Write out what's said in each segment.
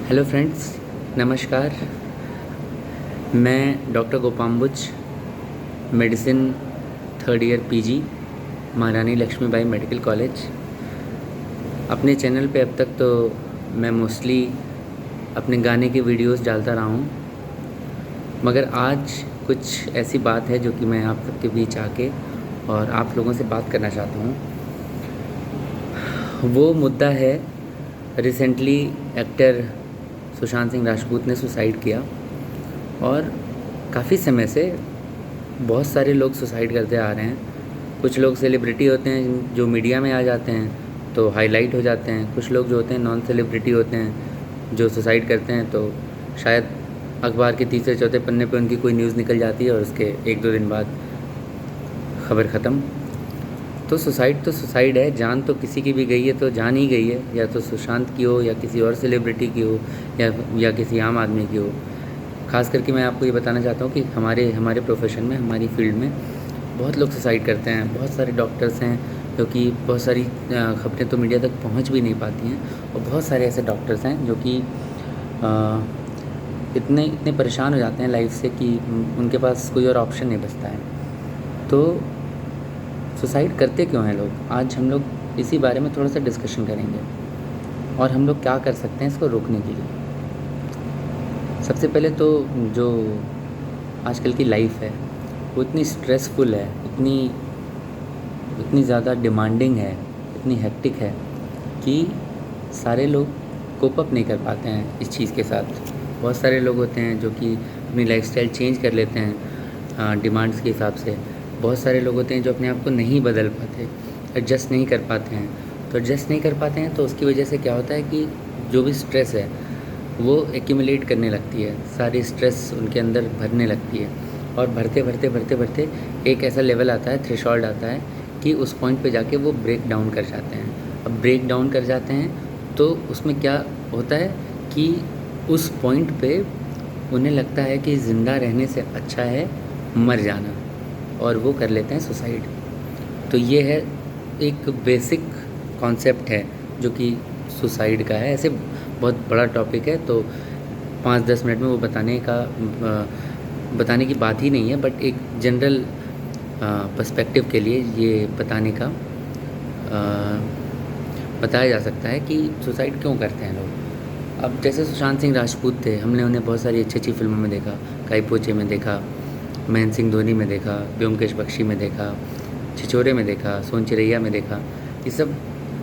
Hello friends, नमस्कार। मैं doctor Gopambuj, medicine third year PG, Maharani Laxmibai medical college. अपने चैनल पे अब तक तो मैं मोस्टली अपने गाने की वीडियोस डालता रहा हूँ, मगर आज कुछ ऐसी बात है जो कि मैं आप सबके बीच आके और आप लोगों से बात करना चाहता हूँ। वो मुद्दा है, रिसेंटली एक्टर सुशांत सिंह राजपूत ने सुसाइड किया और काफ़ी समय से बहुत सारे लोग सुसाइड करते आ रहे हैं। कुछ लोग सेलिब्रिटी होते हैं जो मीडिया में आ जाते हैं तो हाईलाइट हो जाते हैं। कुछ लोग जो होते हैं नॉन सेलिब्रिटी होते हैं जो सुसाइड करते हैं तो शायद अखबार के तीसरे चौथे पन्ने पे उनकी कोई न्यूज़ निकल जाती है और उसके एक दो दिन बाद खबर ख़त्म। तो सुसाइड है, जान तो किसी की भी गई है तो जान ही गई है, या तो सुशांत की हो या किसी और सेलिब्रिटी की हो या किसी आम आदमी की हो। ख़ास करके मैं आपको ये बताना चाहता हूँ कि हमारे प्रोफेशन में, हमारी फील्ड में बहुत लोग सुसाइड करते हैं। बहुत सारे डॉक्टर्स हैं जो कि बहुत सारी खबरें तो मीडिया तक पहुँच भी नहीं पाती हैं, और बहुत सारे ऐसे डॉक्टर्स हैं जो कि इतने इतने परेशान हो जाते हैं लाइफ से कि उनके पास कोई और ऑप्शन नहीं बचता है। तो सुसाइड करते क्यों हैं लोग, आज हम लोग इसी बारे में थोड़ा सा डिस्कशन करेंगे और हम लोग क्या कर सकते हैं इसको रोकने के लिए। सबसे पहले तो जो आजकल की लाइफ है वो इतनी स्ट्रेसफुल है, इतनी ज़्यादा डिमांडिंग है, इतनी हेक्टिक है कि सारे लोग कोप अप नहीं कर पाते हैं इस चीज़ के साथ। बहुत सारे लोग होते हैं जो कि अपनी लाइफस्टाइल चेंज कर लेते हैं डिमांड्स के हिसाब से। बहुत सारे लोग होते हैं जो अपने आप को नहीं बदल पाते, एडजस्ट नहीं कर पाते हैं। तो एडजस्ट नहीं कर पाते हैं तो उसकी वजह से क्या होता है कि जो भी स्ट्रेस है वो एक्यूमुलेट करने लगती है, सारी स्ट्रेस उनके अंदर भरने लगती है और भरते भरते भरते भरते एक ऐसा लेवल आता है, थ्रेशोल्ड आता है कि उस पॉइंट पे जाके वो ब्रेक डाउन कर जाते हैं। अब ब्रेक डाउन कर जाते हैं तो उसमें क्या होता है कि उस पॉइंट पे उन्हें लगता है कि ज़िंदा रहने से अच्छा है मर जाना, और वो कर लेते हैं सुसाइड। तो ये है एक बेसिक कॉन्सेप्ट है जो कि सुसाइड का है। ऐसे बहुत बड़ा टॉपिक है तो 5-10 मिनट में वो बताने की बात ही नहीं है, बट एक जनरल पर्सपेक्टिव के लिए ये बताया जा सकता है कि सुसाइड क्यों करते हैं लोग। अब जैसे सुशांत सिंह राजपूत थे, हमने उन्हें बहुत सारी अच्छी अच्छी फिल्मों में देखा, काई पोचे में देखा, महेंद्र सिंह धोनी में देखा, ब्योमकेश बख्शी में देखा, छिछोरे में देखा, सोन चिरैया में देखा। ये सब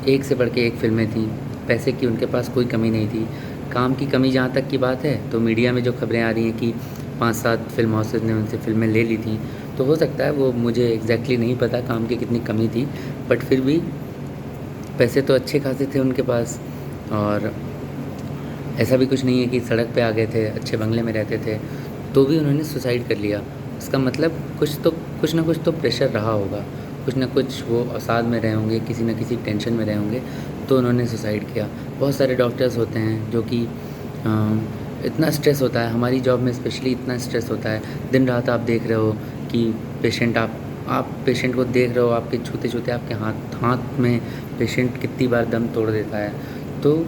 एक से बढ़ के एक फ़िल्में थीं। पैसे की उनके पास कोई कमी नहीं थी। काम की कमी जहाँ तक की बात है तो मीडिया में जो खबरें आ रही हैं कि 5-7 फिल्म हाउसेस ने उनसे फ़िल्में ले ली थी, तो हो सकता है, वो मुझे एग्जैक्टली नहीं पता काम की कितनी कमी थी, बट फिर भी पैसे तो अच्छे खासे थे उनके पास। और ऐसा भी कुछ नहीं है कि सड़क पे आ गए थे, अच्छे बंगले में रहते थे तो भी उन्होंने सुसाइड कर लिया। इसका मतलब कुछ ना कुछ तो प्रेशर रहा होगा, कुछ ना कुछ वो अवसाद में रहे होंगे, किसी न किसी टेंशन में रहे होंगे, तो उन्होंने सुसाइड किया। बहुत सारे डॉक्टर्स होते हैं जो कि इतना स्ट्रेस होता है, हमारी जॉब में स्पेशली इतना स्ट्रेस होता है। दिन रात आप देख रहे हो कि आप पेशेंट को देख रहे हो, आपके छूते छूते आपके हाथ में पेशेंट कितनी बार दम तोड़ देता है। तो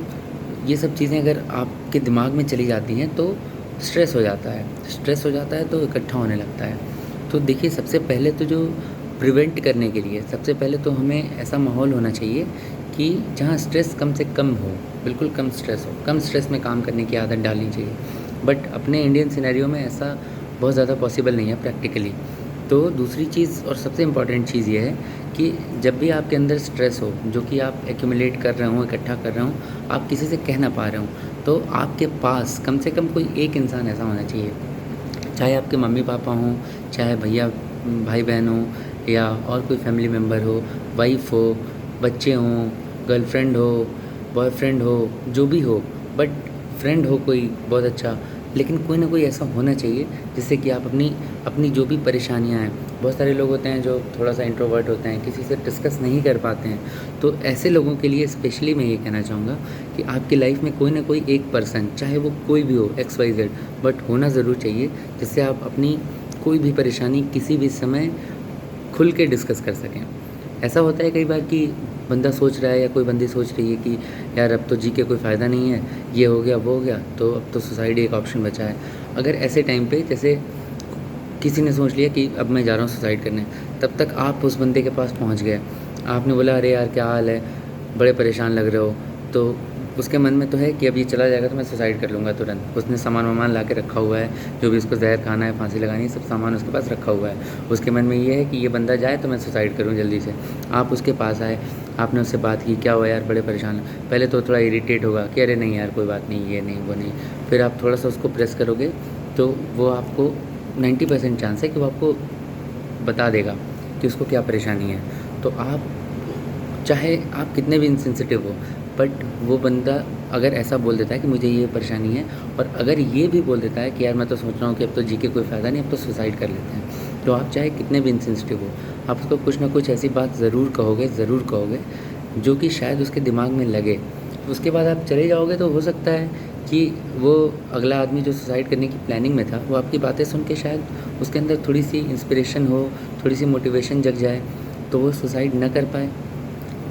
ये सब चीज़ें अगर आपके दिमाग में चली जाती हैं तो स्ट्रेस हो जाता है तो इकट्ठा होने लगता है। तो देखिए, सबसे पहले तो जो प्रिवेंट करने के लिए सबसे पहले तो हमें ऐसा माहौल होना चाहिए कि जहाँ स्ट्रेस कम से कम हो, बिल्कुल कम स्ट्रेस हो, कम स्ट्रेस में काम करने की आदत डालनी चाहिए। बट अपने इंडियन सिनेरियो में ऐसा बहुत ज़्यादा पॉसिबल नहीं है प्रैक्टिकली। तो दूसरी चीज़ और सबसे इम्पॉर्टेंट चीज़ ये है कि जब भी आपके अंदर स्ट्रेस हो, जो कि आप एक्यूमुलेट कर रहे हो, इकट्ठा कर रहे हो, आप किसी से कह ना पा रहे हो, तो आपके पास कम से कम कोई एक इंसान ऐसा होना चाहिए, चाहे आपके मम्मी पापा हों, चाहे भैया भाई बहन हो, या और कोई फैमिली मेम्बर हो, वाइफ हो, बच्चे हों, गर्लफ्रेंड हो, बॉयफ्रेंड हो, जो भी हो, बट फ्रेंड हो कोई बहुत अच्छा, लेकिन कोई ना कोई ऐसा होना चाहिए जिससे कि आप अपनी जो भी परेशानियां हैं। बहुत सारे लोग होते हैं जो थोड़ा सा इंट्रोवर्ट होते हैं, किसी से डिस्कस नहीं कर पाते हैं, तो ऐसे लोगों के लिए स्पेशली मैं ये कहना चाहूँगा कि आपकी लाइफ में कोई ना कोई एक पर्सन, चाहे वो कोई भी हो, XYZ, बट होना ज़रूर चाहिए, जिससे आप अपनी कोई भी परेशानी किसी भी समय खुल के डिस्कस कर सकें। ऐसा होता है कई बार कि बंदा सोच रहा है या कोई बंदी सोच रही है कि यार अब तो जी के कोई फ़ायदा नहीं है, ये हो गया वो हो गया, तो अब तो सुसाइड एक ऑप्शन बचा है। अगर ऐसे टाइम पे जैसे किसी ने सोच लिया कि अब मैं जा रहा हूँ सुसाइड करने, तब तक आप उस बंदे के पास पहुँच गए, आपने बोला अरे यार क्या हाल है, बड़े परेशान लग रहे हो, तो उसके मन में तो है कि अब ये चला जाएगा तो मैं सुसाइड कर लूँगा तुरंत। उसने सामान-वामान ला के रखा हुआ है, जो भी उसको ज़हर खाना है, फांसी लगानी है, सब सामान उसके पास रखा हुआ है। उसके मन में ये है कि ये बंदा जाए तो मैं सुसाइड करूँ जल्दी से। आप उसके पास आए, आपने उससे बात की, क्या हुआ यार बड़े परेशान हैं। पहले तो थोड़ा इरिटेट होगा कि अरे नहीं यार कोई बात नहीं, ये नहीं, वो नहीं। फिर आप थोड़ा-सा उसको प्रेस करोगे तो वो आपको 90% चांस है कि वो आपको बता देगा कि उसको क्या परेशानी है। तो आप चाहे आप कितने भी इनसेंसिटिव हो, बट वो बंदा अगर ऐसा बोल देता है कि मुझे ये परेशानी है, और अगर ये भी बोल देता है कि यार मैं तो सोच रहा हूँ कि अब तो जी के कोई फ़ायदा नहीं, अब तो सुसाइड कर लेते हैं, तो आप चाहे कितने भी इनसेंसिटिव हो, आप उसको कुछ ना कुछ ऐसी बात ज़रूर कहोगे जो कि शायद उसके दिमाग में लगे। उसके बाद आप चले जाओगे तो हो सकता है कि वो अगला आदमी जो सुसाइड करने की प्लानिंग में था, वो आपकी बातें सुन के शायद उसके अंदर थोड़ी-सी इंस्पिरेशन हो, थोड़ी-सी मोटिवेशन जग जाए, तो वो सुसाइड ना कर पाए,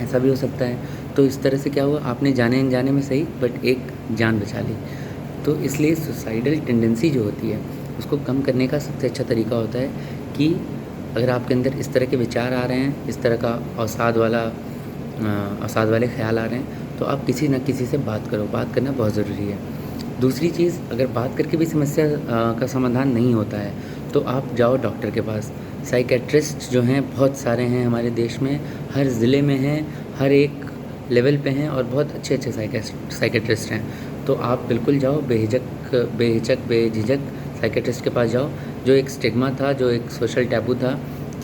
ऐसा भी हो सकता है। तो इस तरह से क्या हुआ, आपने जाने-अनजाने में सही बट एक जान बचा ली। तो इसलिए सुसाइडल टेंडेंसी जो होती है, उसको कम करने का सबसे अच्छा तरीका होता है कि अगर आपके अंदर इस तरह के विचार आ रहे हैं, इस तरह का अवसाद वाले ख़्याल आ रहे हैं, तो आप किसी न किसी से बात करो, बात करना बहुत ज़रूरी है। दूसरी चीज़, अगर बात करके भी समस्या का समाधान नहीं होता है, तो आप जाओ डॉक्टर के पास। साइकियाट्रिस्ट जो हैं बहुत सारे हैं हमारे देश में, हर ज़िले में हैं, हर एक लेवल पे हैं और बहुत अच्छे-अच्छे साइकियाट्रिस्ट हैं। तो आप बिल्कुल जाओ, बेझिझक साइकियाट्रिस्ट के पास जाओ। जो एक स्टिग्मा था, जो एक सोशल टैबू था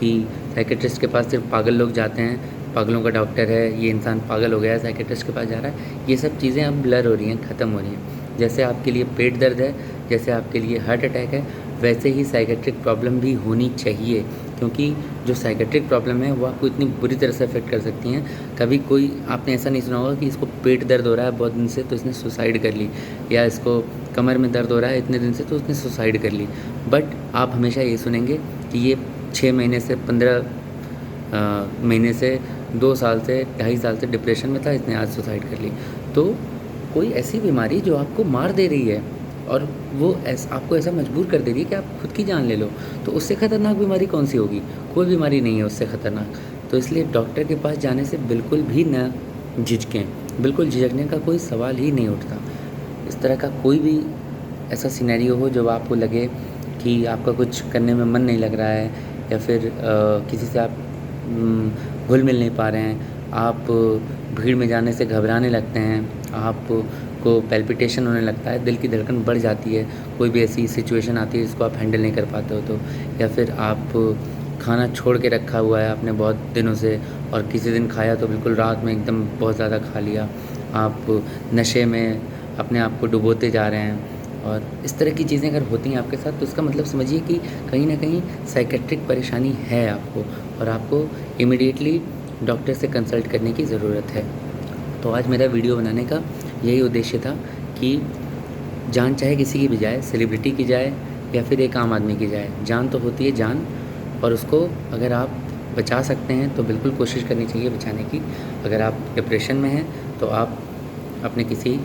कि साइकियाट्रिस्ट के पास सिर्फ पागल लोग जाते हैं, पागलों का डॉक्टर है, ये इंसान पागल हो गया है, साइकियाट्रिस्ट के पास जा रहा है, ये सब चीज़ें अब ब्लर हो रही हैं, ख़त्म हो रही हैं। जैसे आपके लिए पेट दर्द है, जैसे आपके लिए हार्ट अटैक है, वैसे ही साइकियाट्रिक प्रॉब्लम भी होनी चाहिए, क्योंकि जो साइकियाट्रिक प्रॉब्लम है वो आपको इतनी बुरी तरह से अफेक्ट कर सकती हैं। कभी कोई आपने ऐसा नहीं सुना होगा कि इसको पेट दर्द हो रहा है बहुत दिन से तो इसने सुसाइड कर ली, या इसको कमर में दर्द हो रहा है इतने दिन से तो उसने सुसाइड कर ली। बट आप हमेशा ये सुनेंगे कि ये 6 महीने से 15 महीने से 2 साल से 2.5 साल से डिप्रेशन में था, इसने आज सुसाइड कर ली। तो कोई ऐसी बीमारी जो आपको मार दे रही है और वो आपको ऐसा मजबूर कर दे रही है कि आप खुद की जान ले लो, तो उससे ख़तरनाक बीमारी कौन सी होगी? कोई बीमारी नहीं है उससे ख़तरनाक। तो इसलिए डॉक्टर के पास जाने से बिल्कुल भी ना झिझकें, बिल्कुल झिझकने का कोई सवाल ही नहीं उठता। इस तरह का कोई भी ऐसा सिनेरियो हो जब आपको लगे कि आपका कुछ करने में मन नहीं लग रहा है, या फिर किसी से आप घुल मिल नहीं पा रहे हैं, आप भीड़ में जाने से घबराने लगते हैं, आपको पैल्पिटेशन होने लगता है, दिल की धड़कन बढ़ जाती है, कोई भी ऐसी सिचुएशन आती है जिसको आप हैंडल नहीं कर पाते हो तो, या फिर आप खाना छोड़ के रखा हुआ है आपने बहुत दिनों से और किसी दिन खाया तो बिल्कुल रात में एकदम बहुत ज़्यादा खा लिया, आप नशे में अपने आप को डुबोते जा रहे हैं, और इस तरह की चीज़ें अगर होती हैं आपके साथ तो इसका मतलब समझिए कि कहीं न कहीं साइकियाट्रिक परेशानी है आपको, और आपको इमीडिएटली डॉक्टर से कंसल्ट करने की ज़रूरत है। तो आज मेरा वीडियो बनाने का यही उद्देश्य था कि जान चाहे किसी की भी जाए, सेलिब्रिटी की जाए या फिर एक आम आदमी की जाए, जान तो होती है जान, और उसको अगर आप बचा सकते हैं तो बिल्कुल कोशिश करनी चाहिए बचाने की। अगर आप डिप्रेशन में हैं तो आप अपने किसी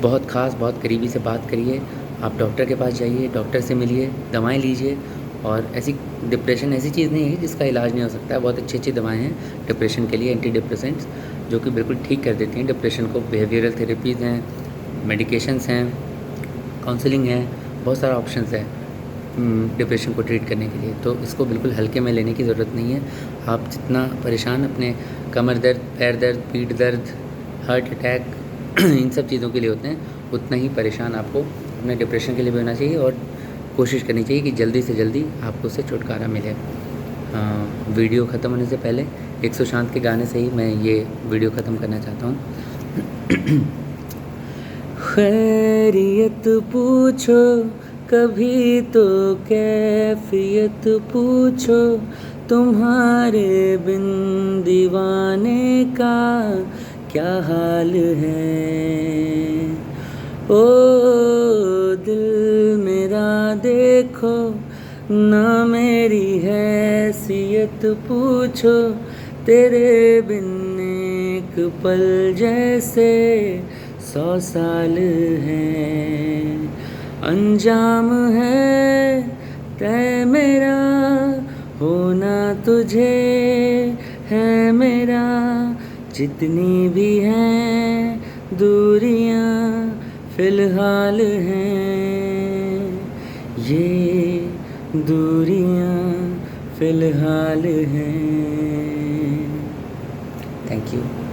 बहुत ख़ास, बहुत करीबी से बात करिए, आप डॉक्टर के पास जाइए, डॉक्टर से मिलिए, दवाएँ लीजिए। और डिप्रेशन ऐसी चीज़ नहीं है जिसका इलाज नहीं हो सकता है, बहुत अच्छी-अच्छी दवाएँ हैं डिप्रेशन के लिए, एंटी डिप्रेसेंट्स, जो कि बिल्कुल ठीक कर देती हैं डिप्रेशन को। बिहेवियरल थेरेपीज़ हैं, मेडिकेशंस हैं, काउंसलिंग है, बहुत सारा ऑप्शंस है डिप्रेशन को ट्रीट करने के लिए। तो इसको बिल्कुल हल्के में लेने की ज़रूरत नहीं है। आप जितना परेशान अपने कमर दर्द, पैर दर्द, पीठ दर्द, हार्ट अटैक इन सब चीज़ों के लिए होते हैं, उतना ही परेशान आपको अपने डिप्रेशन के लिए भी होना चाहिए, और कोशिश करनी चाहिए कि जल्दी से जल्दी आपको उससे छुटकारा मिले। वीडियो ख़त्म होने से पहले एक सुशांत के गाने से ही मैं ये वीडियो ख़त्म करना चाहता हूँ। खैरियत पूछो कभी तो कैफियत पूछो, तुम्हारे बिन दीवाने का क्या हाल है। ओ दिल मेरा देखो ना, मेरी हैसियत पूछो, तेरे बिन एक पल जैसे 100 साल हैं। अंजाम है तय मेरा, होना तुझे है मेरा। जितनी भी हैं दूरियां फ़िलहाल हैं, ये दूरियां फ़िलहाल हैं। Thank you.